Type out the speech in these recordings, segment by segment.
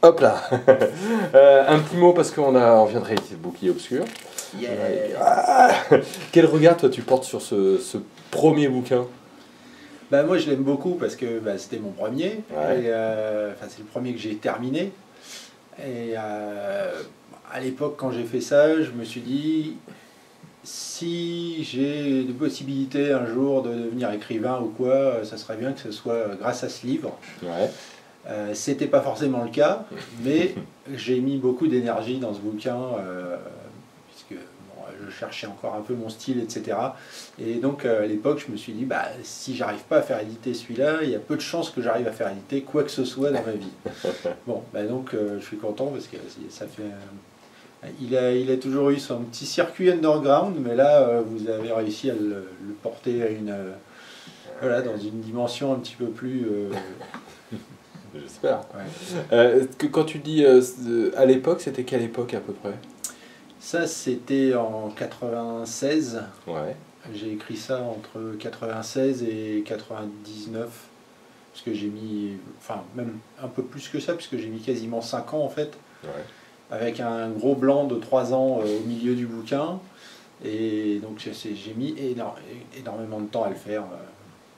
Hop là. Un petit mot parce qu'on vient de rééditer le bouclier obscur. Yeah. Ah, quel regard toi tu portes sur ce premier bouquin? Bah, moi je l'aime beaucoup parce que bah, c'était mon premier, Ouais. et enfin, c'est le premier que j'ai terminé. Et à l'époque quand j'ai fait ça, je me suis dit, si j'ai des possibilités un jour de devenir écrivain ou quoi, ça serait bien que ce soit grâce à ce livre. Ouais. C'était pas forcément le cas, mais j'ai mis beaucoup d'énergie dans ce bouquin, puisque bon, je cherchais encore un peu mon style, etc. Et donc à l'époque, je me suis dit, bah, si j'arrive pas à faire éditer celui-là, il y a peu de chances que j'arrive à faire éditer quoi que ce soit dans ma vie. Bon, bah donc je suis content parce que ça fait. Il a toujours eu son petit circuit underground, mais là, vous avez réussi à le porter à voilà, dans une dimension un petit peu plus. J'espère. Ouais. Quand tu dis à l'époque, c'était quelle époque à peu près? Ça, c'était en 96. Ouais. J'ai écrit ça entre 96 et 99. Parce que j'ai mis, enfin, même un peu plus que ça, puisque j'ai mis quasiment 5 ans en fait. Ouais. Avec un gros blanc de 3 ans au milieu du bouquin. Et donc, j'ai mis énormément de temps à le faire,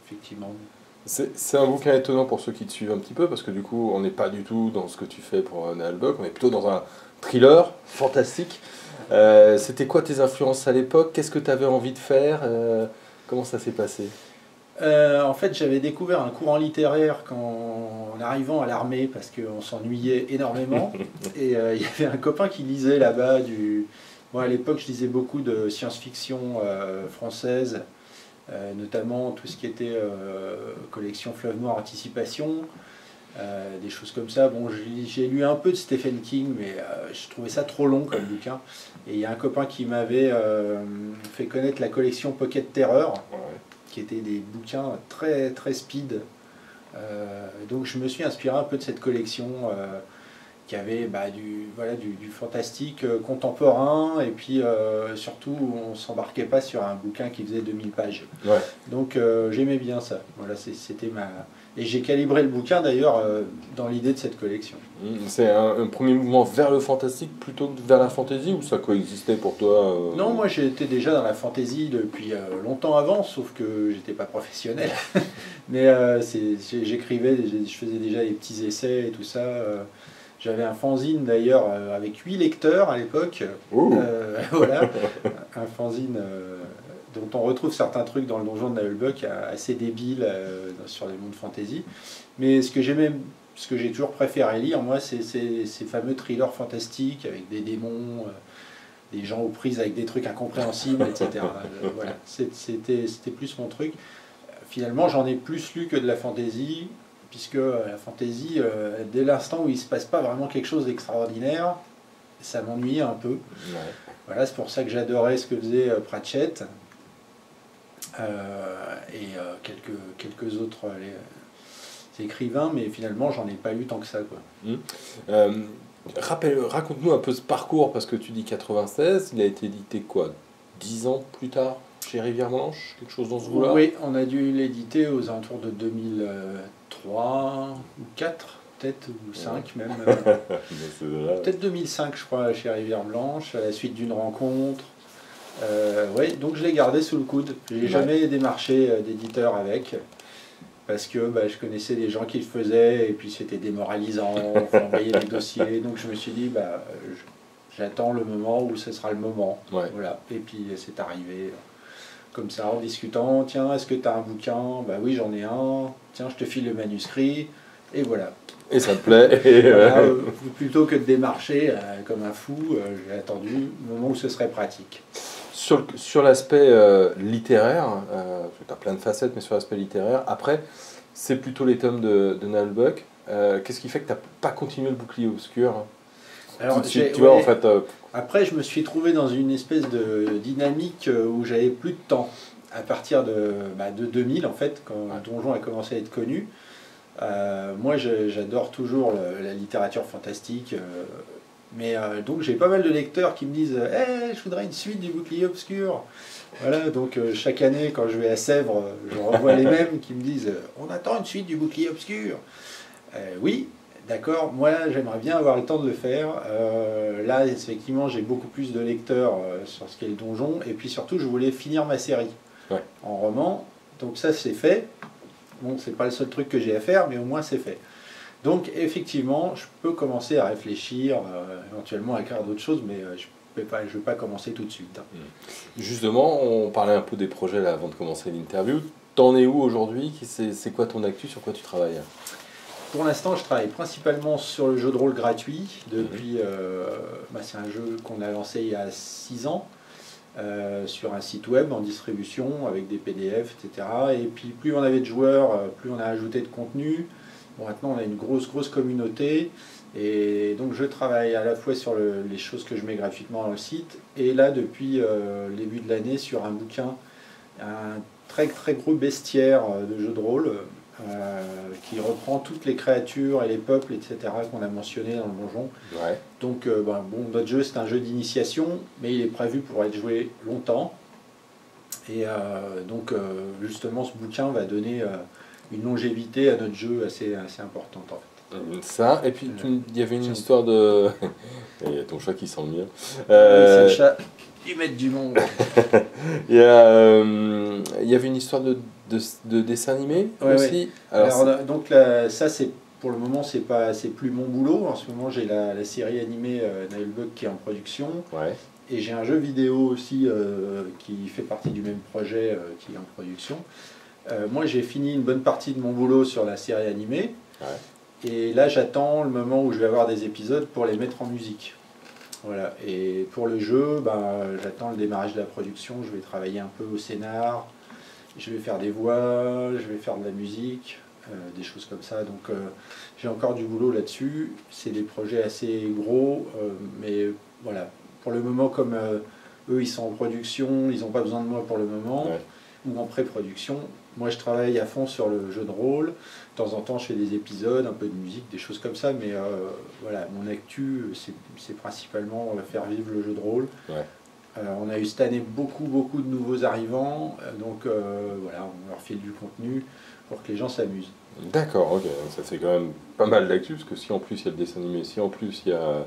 effectivement. C'est un bouquin étonnant pour ceux qui te suivent un petit peu, parce que du coup, on n'est pas du tout dans ce que tu fais pour Neil Buck, on est plutôt dans un thriller fantastique. C'était quoi tes influences à l'époque? Qu'est-ce que tu avais envie de faire? Comment ça s'est passé? En fait, j'avais découvert un courant littéraire en arrivant à l'armée parce qu'on s'ennuyait énormément. Et il y avait un copain qui lisait là-bas Moi, à l'époque, je lisais beaucoup de science-fiction française, notamment tout ce qui était collection Fleuve Noir Anticipation, des choses comme ça. Bon, j'ai lu un peu de Stephen King, mais je trouvais ça trop long comme bouquin. Et il y a un copain qui m'avait fait connaître la collection Pocket Terror, Ouais. qui étaient des bouquins très, très speed. Donc je me suis inspiré un peu de cette collection qui avait bah, du fantastique contemporain, et puis surtout on ne s'embarquait pas sur un bouquin qui faisait 2000 pages. Ouais. Donc j'aimais bien ça. Voilà, c'était ma... Et j'ai calibré le bouquin d'ailleurs dans l'idée de cette collection. C'est un premier mouvement vers le fantastique plutôt que vers la fantasy, ou ça coexistait pour toi Non, moi j'étais déjà dans la fantasy depuis longtemps avant, sauf que j'étais pas professionnel. Mais j'écrivais, je faisais déjà des petits essais et tout ça. J'avais un fanzine d'ailleurs avec 8 lecteurs à l'époque. Ouh. Voilà, un fanzine dont on retrouve certains trucs dans le donjon de Nullbuck, assez débiles sur les mondes fantasy. Mais ce que j'aimais, ce que j'ai toujours préféré lire, moi, c'est ces fameux thrillers fantastiques avec des démons, des gens aux prises avec des trucs incompréhensibles, etc. Voilà, c'était plus mon truc. Finalement, j'en ai plus lu que de la fantasy, puisque la fantasy, dès l'instant où il ne se passe pas vraiment quelque chose d'extraordinaire, ça m'ennuyait un peu. Ouais. Voilà, c'est pour ça que j'adorais ce que faisait Pratchett et quelques autres écrivains, mais finalement, j'en ai pas lu tant que ça, quoi. Raconte-nous un peu ce parcours, parce que tu dis 96, il a été édité quoi, 10 ans plus tard chez Rivière Blanche, quelque chose dans ce goût-là? Oui, on a dû l'éditer aux alentours de 2003 ou 4, peut-être, ou 5 même. Peut-être 2005, je crois, chez Rivière Blanche, à la suite d'une rencontre. Oui, donc je l'ai gardé sous le coude. J'ai jamais démarché d'éditeur avec, parce que bah, je connaissais des gens qui le faisaient, et puis c'était démoralisant, on envoyait des dossiers. Donc je me suis dit, bah, j'attends le moment où ce sera le moment. Ouais. Voilà. Et puis c'est arrivé. Comme ça, en discutant, tiens, est-ce que tu as un bouquin? Bah oui, j'en ai un. Tiens, je te file le manuscrit. Et voilà. Et ça te plaît. Et Voilà, plutôt que de démarcher comme un fou, j'ai attendu le moment où ce serait pratique. Sur l'aspect littéraire, tu as plein de facettes, mais sur l'aspect littéraire, après, c'est plutôt les tomes de Neil Buck. Qu'est-ce qui fait que tu n'as pas continué le bouclier obscur? Alors, tout de suite, tu vois, en fait... Après, je me suis trouvé dans une espèce de dynamique où j'avais plus de temps. À partir de 2000, en fait, quand Donjon a commencé à être connu. Moi, j'adore toujours la littérature fantastique. Mais donc, j'ai pas mal de lecteurs qui me disent hey, je voudrais une suite du bouclier obscur. Voilà, donc chaque année, quand je vais à Sèvres, je revois les mêmes qui me disent on attend une suite du bouclier obscur. Oui, D'accord, moi j'aimerais bien avoir le temps de le faire. Là, effectivement, j'ai beaucoup plus de lecteurs sur ce qu'est le donjon. Et puis surtout, je voulais finir ma série en roman. Donc ça, c'est fait. Bon, c'est pas le seul truc que j'ai à faire, mais au moins c'est fait. Donc effectivement, je peux commencer à réfléchir, éventuellement à écrire d'autres choses, mais je ne vais pas commencer tout de suite. Justement, on parlait un peu des projets là avant de commencer l'interview. T'en es où aujourd'hui? C'est quoi ton actu? Sur quoi tu travailles? Pour l'instant, je travaille principalement sur le jeu de rôle gratuit. Depuis, c'est un jeu qu'on a lancé il y a 6 ans sur un site web en distribution avec des PDF, etc. Et puis plus on avait de joueurs, plus on a ajouté de contenu. Bon, maintenant, on a une grosse communauté. Et donc, je travaille à la fois sur les choses que je mets gratuitement dans le site. Et là, depuis le début de l'année, sur un bouquin, un très gros bestiaire de jeux de rôle qui reprend toutes les créatures et les peuples, etc. qu'on a mentionnés dans le donjon. Ouais. Donc, notre jeu, c'est un jeu d'initiation, mais il est prévu pour être joué longtemps. Et justement, ce bouquin va donner une longévité à notre jeu assez importante, en fait. Ça, et puis il y avait une histoire de... Il y a ton chat qui sent le mien. C'est le chat. Ils mettent du monde. Il y avait une histoire de dessin animé aussi. Ouais. Alors, donc là, ça, c'est pour le moment, c'est plus mon boulot. En ce moment, j'ai la série animée Nailbug qui est en production. Ouais. Et j'ai un jeu vidéo aussi qui fait partie du même projet qui est en production. Moi, j'ai fini une bonne partie de mon boulot sur la série animée. Ouais. Et là, j'attends le moment où je vais avoir des épisodes pour les mettre en musique. Voilà. Et pour le jeu, j'attends le démarrage de la production. Je vais travailler un peu au scénar. Je vais faire des voix, je vais faire de la musique, des choses comme ça. Donc, j'ai encore du boulot là-dessus. C'est des projets assez gros, mais voilà. Pour le moment, comme eux, ils sont en production, ils n'ont pas besoin de moi pour le moment, ou en pré-production. Moi, je travaille à fond sur le jeu de rôle. De temps en temps, je fais des épisodes, un peu de musique, des choses comme ça. Mais voilà, mon actu, c'est principalement faire vivre le jeu de rôle. Ouais. On a eu cette année beaucoup de nouveaux arrivants. Donc voilà, on leur file du contenu pour que les gens s'amusent. D'accord, ok. Ça fait quand même pas mal d'actu, parce que si en plus il y a le dessin animé, si en plus il y a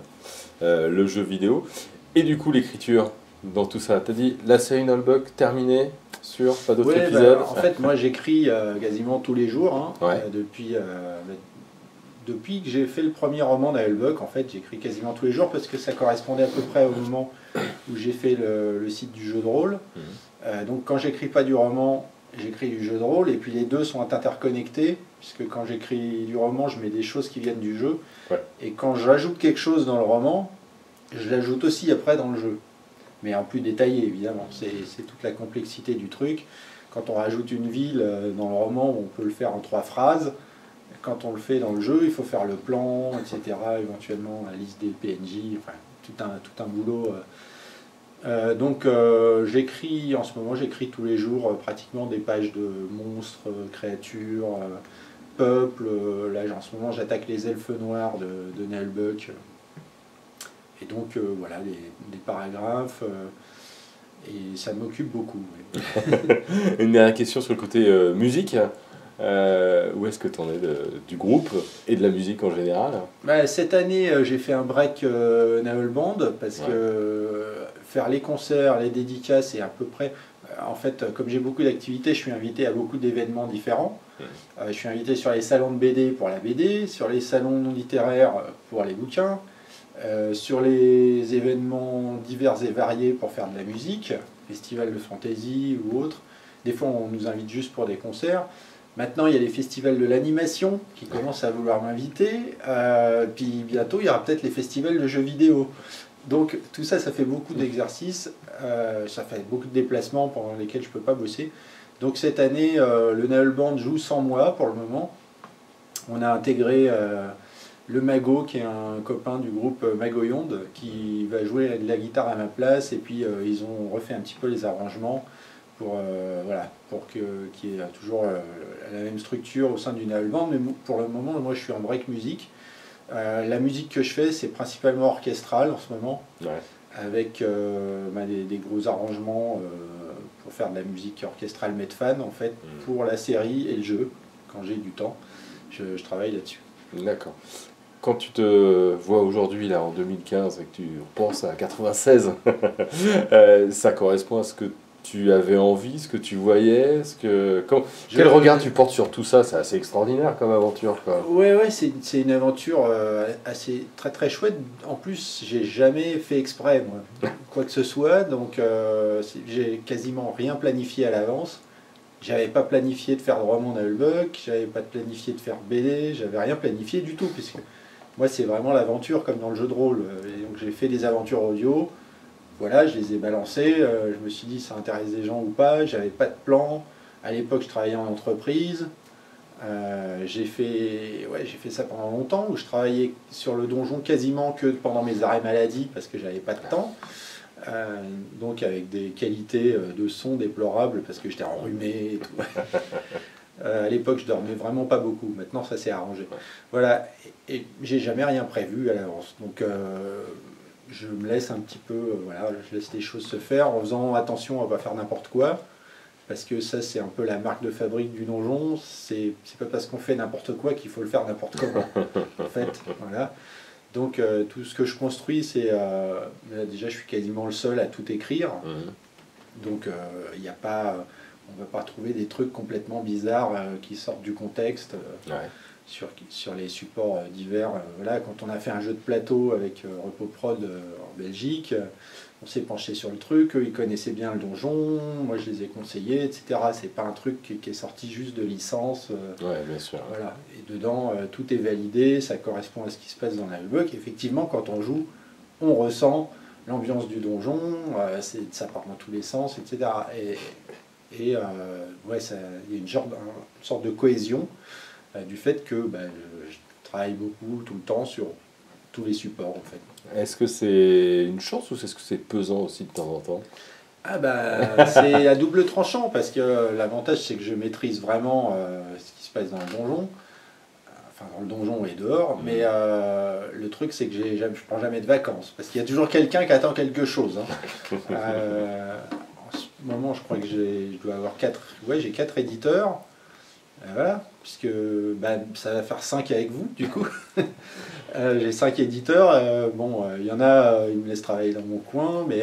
le jeu vidéo, et du coup l'écriture dans tout ça. T'as dit la série Nailbug terminée sur pas d'autres épisodes. En fait, moi j'écris quasiment tous les jours. Hein, depuis que j'ai fait le premier roman d'Nailbug, en fait, j'écris quasiment tous les jours parce que ça correspondait à peu près au moment où j'ai fait le site du jeu de rôle. Donc quand j'écris pas du roman, j'écris du jeu de rôle, et puis les deux sont interconnectés, puisque quand j'écris du roman, je mets des choses qui viennent du jeu, et quand j'ajoute quelque chose dans le roman, je l'ajoute aussi après dans le jeu. Mais en plus détaillé, évidemment. C'est toute la complexité du truc. Quand on rajoute une ville dans le roman, on peut le faire en 3 phrases. Quand on le fait dans le jeu, il faut faire le plan, etc. Éventuellement la liste des PNJ, enfin, tout un boulot. J'écris en ce moment, j'écris tous les jours pratiquement des pages de monstres, créatures, peuples. Là, en ce moment, j'attaque les elfes noirs de Nailbug. Et donc, voilà, des paragraphes. Et ça m'occupe beaucoup. Une dernière question sur le côté musique. Où est-ce que tu en es du groupe et de la musique en général? Cette année, j'ai fait un break Naël Band parce que faire les concerts, les dédicaces, c'est à peu près... En fait, comme j'ai beaucoup d'activités, je suis invité à beaucoup d'événements différents. Je suis invité sur les salons de BD pour la BD, sur les salons non littéraires pour les bouquins, sur les événements divers et variés pour faire de la musique, festival de fantasy ou autre. Des fois, on nous invite juste pour des concerts. Maintenant, il y a les festivals de l'animation qui commencent à vouloir m'inviter. Puis bientôt, il y aura peut-être les festivals de jeux vidéo. Donc tout ça, ça fait beaucoup d'exercices, ça fait beaucoup de déplacements pendant lesquels je ne peux pas bosser. Donc cette année, le Naël Band joue sans moi pour le moment. On a intégré le Mago, qui est un copain du groupe Magoyonde, qui va jouer de la guitare à ma place. Et puis ils ont refait un petit peu les arrangements pour qu'il y ait toujours la même structure au sein du Naël Band. Mais pour le moment, moi je suis en break musique. La musique que je fais, c'est principalement orchestrale en ce moment, avec des gros arrangements pour faire de la musique orchestrale Medfan en fait, pour la série et le jeu. Quand j'ai du temps, je travaille là-dessus. D'accord. quand tu te vois aujourd'hui, là, en 2015, et que tu repenses à 96, ça correspond à ce que tu avais envie, ce que tu voyais, quel regard tu portes sur tout ça? C'est assez extraordinaire comme aventure, quoi. Ouais, c'est une aventure assez très très chouette. En plus, j'ai jamais fait exprès, moi, quoi que ce soit, donc j'ai quasiment rien planifié à l'avance. J'avais pas planifié de faire de roman d'Hulbuck, j'avais pas planifié de faire BD, j'avais rien planifié du tout, puisque moi c'est vraiment l'aventure comme dans le jeu de rôle. Et donc j'ai fait des aventures audio, voilà, je les ai balancées, je me suis dit ça intéresse des gens ou pas, j'avais pas de plan. À l'époque je travaillais en entreprise, j'ai fait ça pendant longtemps, où je travaillais sur le donjon quasiment que pendant mes arrêts maladie, parce que j'avais pas de temps. Donc avec des qualités de son déplorables, parce que j'étais enrhumé et tout. À l'époque je dormais vraiment pas beaucoup, maintenant ça s'est arrangé. Voilà, et j'ai jamais rien prévu à l'avance. Donc je me laisse un petit peu, voilà, je laisse les choses se faire en faisant attention à pas faire n'importe quoi. Parce que ça, c'est un peu la marque de fabrique du donjon. C'est pas parce qu'on fait n'importe quoi qu'il faut le faire n'importe comment. En fait, voilà. Donc tout ce que je construis, c'est déjà, je suis quasiment le seul à tout écrire. Donc il n'y a pas, on va pas trouver des trucs complètement bizarres qui sortent du contexte sur les supports divers. Voilà, quand on a fait un jeu de plateau avec Repoprod en Belgique. On s'est penché sur le truc, eux ils connaissaient bien le donjon, moi je les ai conseillés, etc. C'est pas un truc qui est sorti juste de licence. Ouais, bien sûr. Voilà. Et dedans, tout est validé, ça correspond à ce qui se passe dans la Hulbuck. Effectivement, quand on joue, on ressent l'ambiance du donjon, ça part dans tous les sens, etc. Et ouais, il y a une sorte de cohésion du fait que je travaille beaucoup, tout le temps, sur tous les supports en fait. Est-ce que c'est une chance ou est-ce que c'est pesant aussi de temps en temps? Ah c'est à double tranchant, parce que l'avantage c'est que je maîtrise vraiment ce qui se passe dans le donjon, enfin dans le donjon et dehors, mais le truc c'est que je prends jamais de vacances, parce qu'il y a toujours quelqu'un qui attend quelque chose. En ce moment je crois que je dois avoir j'ai 4 éditeurs. Voilà, puisque ça va faire 5 avec vous, du coup. J'ai 5 éditeurs. Il y en a, ils me laissent travailler dans mon coin, mais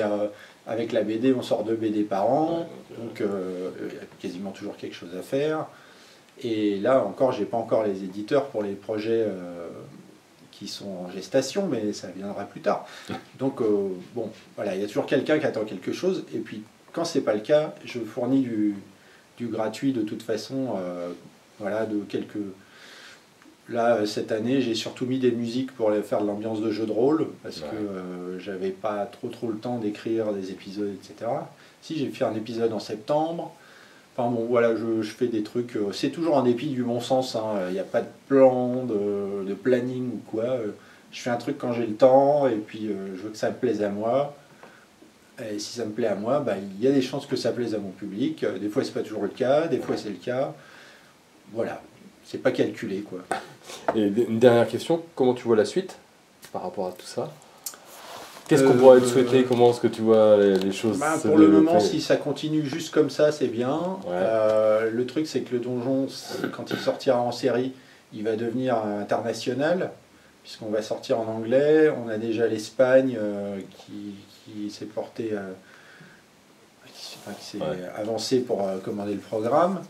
avec la BD, on sort 2 BD par an. Donc, il y a quasiment toujours quelque chose à faire. Et là encore, j'ai pas encore les éditeurs pour les projets qui sont en gestation, mais ça viendra plus tard. Donc, voilà, il y a toujours quelqu'un qui attend quelque chose. Et puis, quand c'est pas le cas, je fournis du gratuit de toute façon, voilà, de quelques... Là, cette année, j'ai surtout mis des musiques pour faire de l'ambiance de jeu de rôle, parce que j'avais pas trop le temps d'écrire des épisodes, etc. Si, j'ai fait un épisode en septembre. Enfin bon, voilà, je fais des trucs... c'est toujours en dépit du bon sens, il n'y a pas de plan, de planning ou quoi. Je fais un truc quand j'ai le temps, et puis je veux que ça me plaise à moi. Et si ça me plaît à moi, il y a des chances que ça plaise à mon public. Des fois, c'est pas toujours le cas, des fois, c'est le cas. Voilà, c'est pas calculé, quoi. Et une dernière question, comment tu vois la suite par rapport à tout ça? Qu'est-ce qu'on pourrait te souhaiter? Comment est-ce que tu vois les choses se pour le développer? moment, si ça continue juste comme ça, c'est bien. Le truc, c'est que le donjon, quand il sortira en série, il va devenir international, puisqu'on va sortir en anglais. On a déjà l'Espagne qui s'est porté, qui s'est avancé pour commander le programme.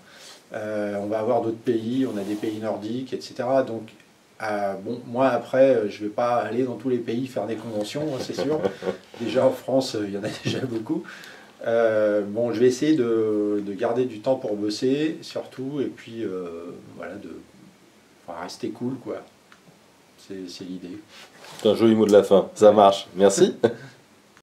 On va avoir d'autres pays, on a des pays nordiques, etc. Donc, moi après, je ne vais pas aller dans tous les pays faire des conventions, c'est sûr. Déjà en France, il y en a déjà beaucoup. Je vais essayer de garder du temps pour bosser, surtout, et puis voilà, rester cool, quoi. C'est l'idée. C'est un joli mot de la fin, ça marche. Merci.